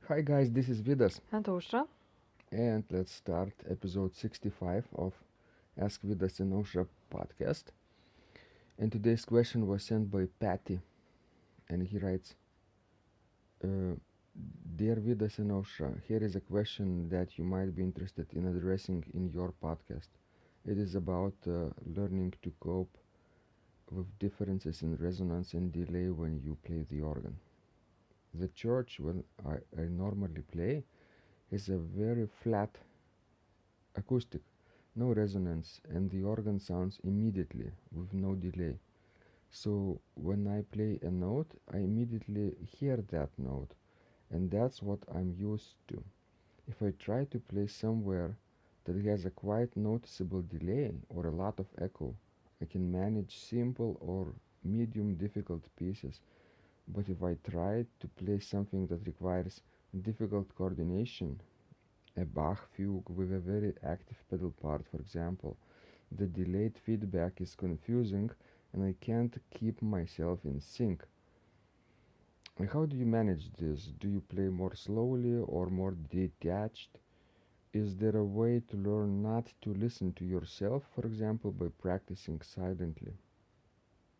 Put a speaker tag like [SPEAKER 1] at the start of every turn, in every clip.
[SPEAKER 1] Hi guys, this is Vidas,
[SPEAKER 2] And Ausra.
[SPEAKER 1] and let's start episode 65 of Ask Vidas and Ausra podcast. And today's question was sent by Patti, and he writes, uh, Dear Vidas and Ausra, here is a question that you might be interested in addressing in your podcast. It is about learning to cope with differences in resonance and delay when you play the organ. The church, when I normally play, is a very flat acoustic, no resonance, and the organ sounds immediately with no delay. So when I play a note, I immediately hear that note, and that's what I'm used to. If I try to play somewhere that has a quite noticeable delay or a lot of echo, I can manage simple or medium difficult pieces. But if I try to play something that requires difficult coordination, a Bach fugue with a very active pedal part, for example, the delayed feedback is confusing and I can't keep myself in sync. And how do you manage this? Do you play more slowly or more detached? Is there a way to learn not to listen to yourself, for example, by practicing silently?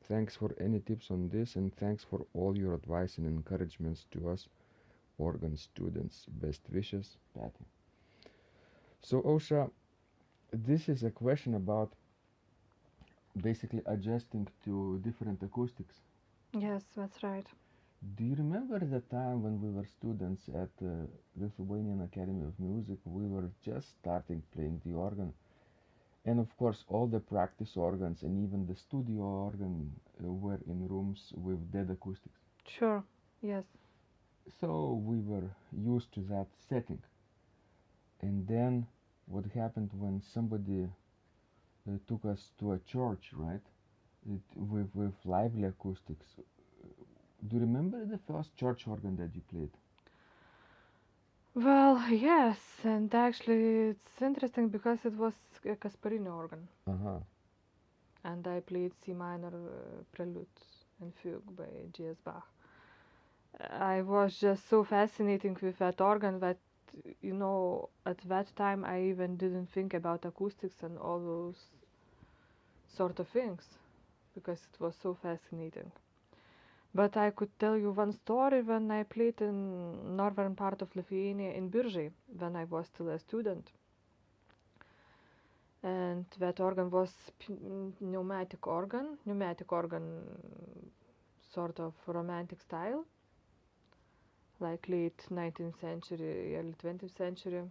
[SPEAKER 1] Thanks for any tips on this, and thanks for all your advice and encouragements to us organ students. Best wishes, Patti. So, Osha, this is a question about basically adjusting to different acoustics.
[SPEAKER 2] Yes, that's right.
[SPEAKER 1] Do you remember the time when we were students at the Lithuanian Academy of Music? We were just starting playing the organ, and of course, all the practice organs and even the studio organ were in rooms with dead acoustics.
[SPEAKER 2] Sure. Yes.
[SPEAKER 1] So we were used to that setting. And then what happened when somebody took us to a church, right? With lively acoustics. Do you remember the first church organ that you played?
[SPEAKER 2] Well, yes, and actually it's interesting because it was a Casperini organ,
[SPEAKER 1] Uh-huh.
[SPEAKER 2] and I played C minor prelude and fugue by G.S. Bach. I was just so fascinating with that organ that, at that time I even didn't think about acoustics and all those sort of things because it was so fascinating. But I could tell you one story when I played in northern part of Lithuania in Biržai when I was still a student. And that organ was pneumatic organ sort of romantic style, like late 19th century, early 20th century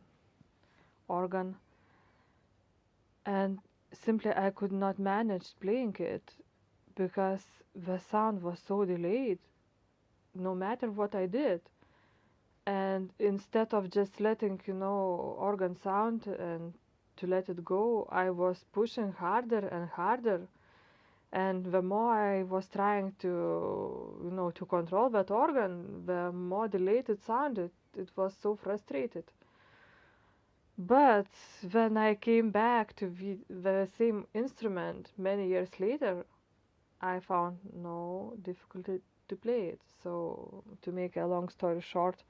[SPEAKER 2] organ. And simply I could not manage playing it because the sound was so delayed no matter what I did. And instead of just letting organ sound and to let it go, I was pushing harder and harder, and the more I was trying to to control that organ, the more delayed it sounded. It was so frustrated. But when I came back to the same instrument many years later, I found no difficulty to play it. So to make a long story short,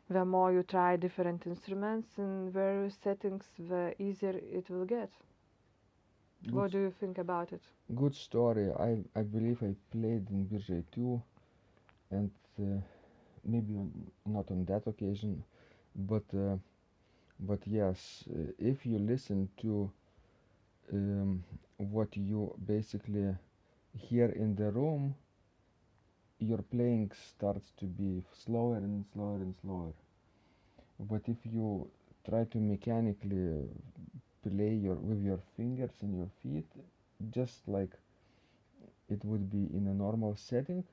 [SPEAKER 2] the more you try different instruments in various settings, the easier it will get.
[SPEAKER 1] Good,
[SPEAKER 2] What do you think about it?
[SPEAKER 1] good story. I believe I played in Birjai too, and maybe not on that occasion, but yes, if you listen to what you basically hear in the room, your playing starts to be slower and slower and slower. But if you try to mechanically play with your fingers and your feet, just like it would be in a normal setting,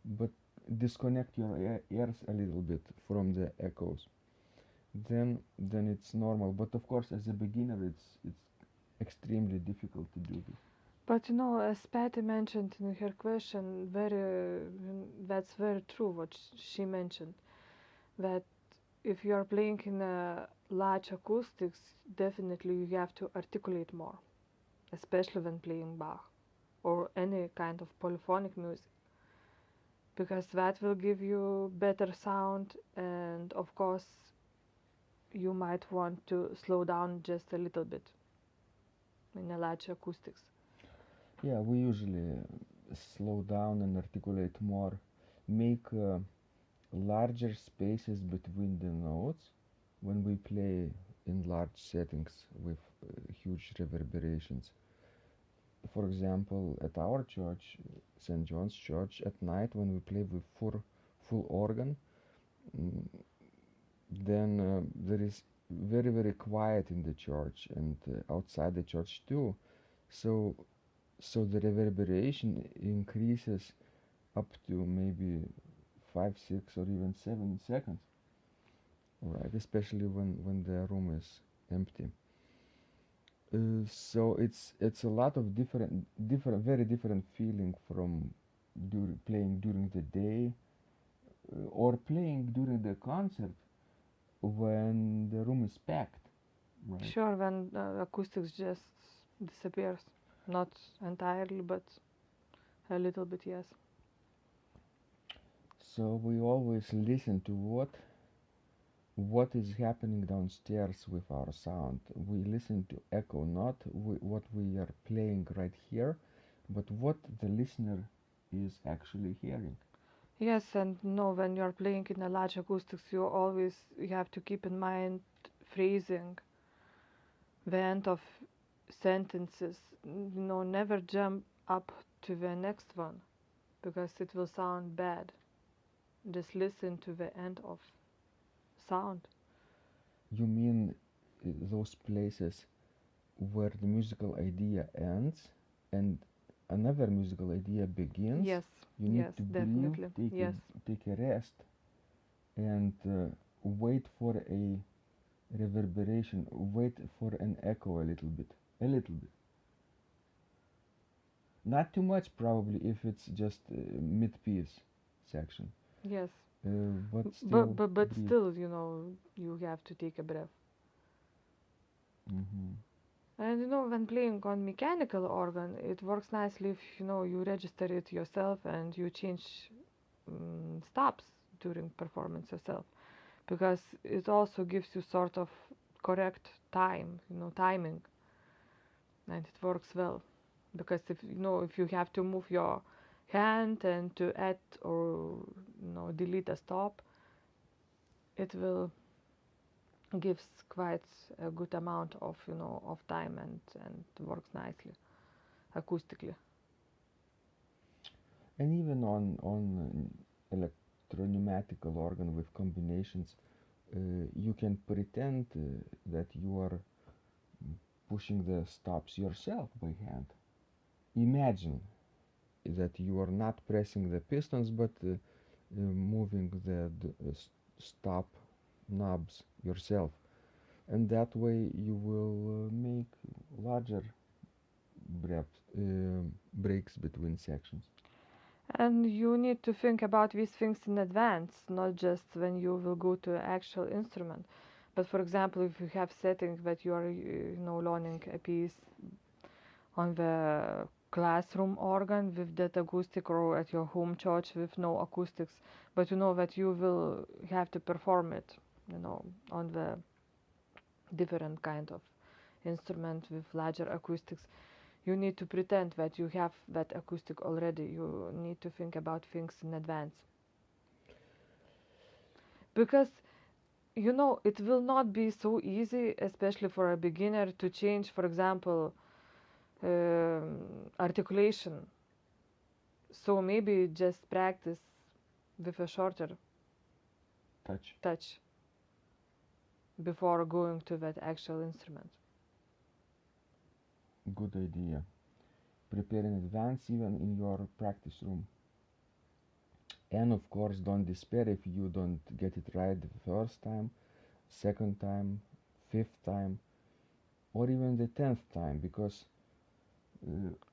[SPEAKER 1] but disconnect your ears a little bit from the echoes, then it's normal. But of course, as a beginner, it's extremely difficult to do this.
[SPEAKER 2] But as Patty mentioned in her question, that's very true what she mentioned. That if you are playing in a large acoustics, definitely you have to articulate more, especially when playing Bach or any kind of polyphonic music. because that will give you better sound, and of course you might want to slow down just a little bit in a large acoustics.
[SPEAKER 1] Yeah, we usually slow down and articulate more, make larger spaces between the notes when we play in large settings with huge reverberations. For example, at our church, St. John's Church, at night when we play with full organ, mm, then there is very quiet in the church and outside the church too. So so the reverberation increases up to maybe 5, 6, or even 7 seconds, right? Especially when the room is empty. So it's a lot of very different feeling from playing during the day or playing during the concert when the room is packed, right?
[SPEAKER 2] Sure, when acoustics just disappears, not entirely, but a little bit, yes.
[SPEAKER 1] So we always listen to what is happening downstairs with our sound. We listen to echo, not what we are playing right here, but what the listener is actually hearing.
[SPEAKER 2] Yes, and no, when you're playing in a large acoustics, you have to keep in mind phrasing, the end of sentences. Never jump up to the next one because it will sound bad. Just listen to the end of sound.
[SPEAKER 1] You mean those places where the musical idea ends and another musical idea begins?
[SPEAKER 2] Yes,
[SPEAKER 1] You
[SPEAKER 2] yes,
[SPEAKER 1] need to breathe,
[SPEAKER 2] definitely. Yes,
[SPEAKER 1] take a rest, and wait for a reverberation, wait for an echo a little bit. Not too much probably if it's just mid-piece section,
[SPEAKER 2] yes.
[SPEAKER 1] but
[SPEAKER 2] But
[SPEAKER 1] still
[SPEAKER 2] but but
[SPEAKER 1] breathe.
[SPEAKER 2] still, you have to take a breath.
[SPEAKER 1] Hmm.
[SPEAKER 2] And when playing on mechanical organ, it works nicely if you register it yourself and you change stops during performance yourself, because it also gives you sort of correct timing, and it works well. Because if you have to move your hand and to add or delete a stop, it will gives quite a good amount of time, and works nicely acoustically.
[SPEAKER 1] And even on electro-pneumatical organ with combinations, you can pretend that you are pushing the stops yourself by hand. Imagine that you are not pressing the pistons but moving the stop knobs yourself, and that way you will make larger breaks between sections.
[SPEAKER 2] And you need to think about these things in advance, not just when you will go to an actual instrument. But for example, if you have settings that you are learning a piece on the classroom organ with that acoustic, or at your home church with no acoustics, but you know that you will have to perform it on the different kind of instrument with larger acoustics, you need to pretend that you have that acoustic already. You need to think about things in advance, because it will not be so easy, especially for a beginner, to change, for example, articulation. So maybe just practice with a shorter touch before going to that actual instrument.
[SPEAKER 1] Good idea. Prepare in advance, even in your practice room. And of course, don't despair if you don't get it right the first time, second time, fifth time, or even the 10th time, because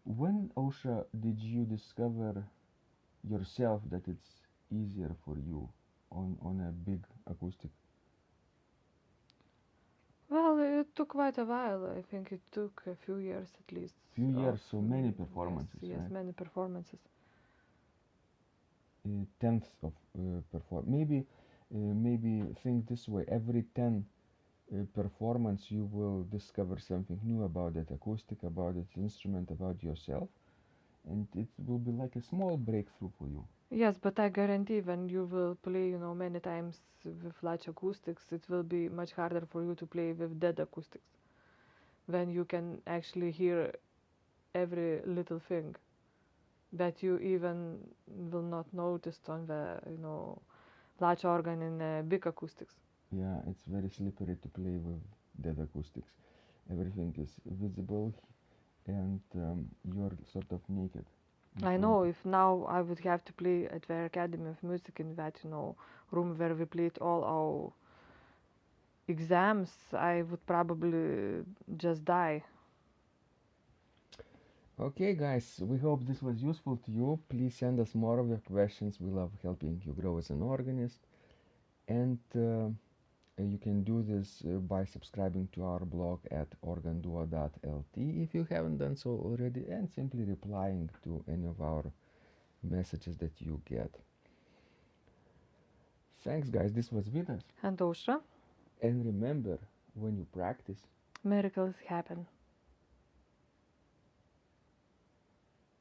[SPEAKER 1] when, Ausra, did you discover yourself that it's easier for you on a big acoustic?
[SPEAKER 2] Well, it took quite a while. I think it took a few years at least.
[SPEAKER 1] Few
[SPEAKER 2] Of
[SPEAKER 1] years, so many
[SPEAKER 2] yes,
[SPEAKER 1] performances,
[SPEAKER 2] yes,
[SPEAKER 1] right?
[SPEAKER 2] many performances.
[SPEAKER 1] tenths of perform. Maybe think this way: every 10 performance, you will discover something new about that acoustic, about that instrument, about yourself, and it will be like a small breakthrough for you.
[SPEAKER 2] Yes, but I guarantee when you will play, many times with large acoustics, it will be much harder for you to play with dead acoustics. When you can actually hear every little thing that you even will not notice on the, large organ in big acoustics.
[SPEAKER 1] Yeah, it's very slippery to play with dead acoustics. Everything is visible, and you're sort of naked in
[SPEAKER 2] I
[SPEAKER 1] front
[SPEAKER 2] know
[SPEAKER 1] of.
[SPEAKER 2] if now I would have to play at the Academy of Music in that, room where we played all our exams, I would probably just die.
[SPEAKER 1] Okay, guys, we hope this was useful to you. Please send us more of your questions. We love helping you grow as an organist. And you can do this by subscribing to our blog at organduo.lt if you haven't done so already, and simply replying to any of our messages that you get. Thanks, guys. This was Vidas.
[SPEAKER 2] And Ausra,
[SPEAKER 1] And remember, when you practice,
[SPEAKER 2] miracles happen.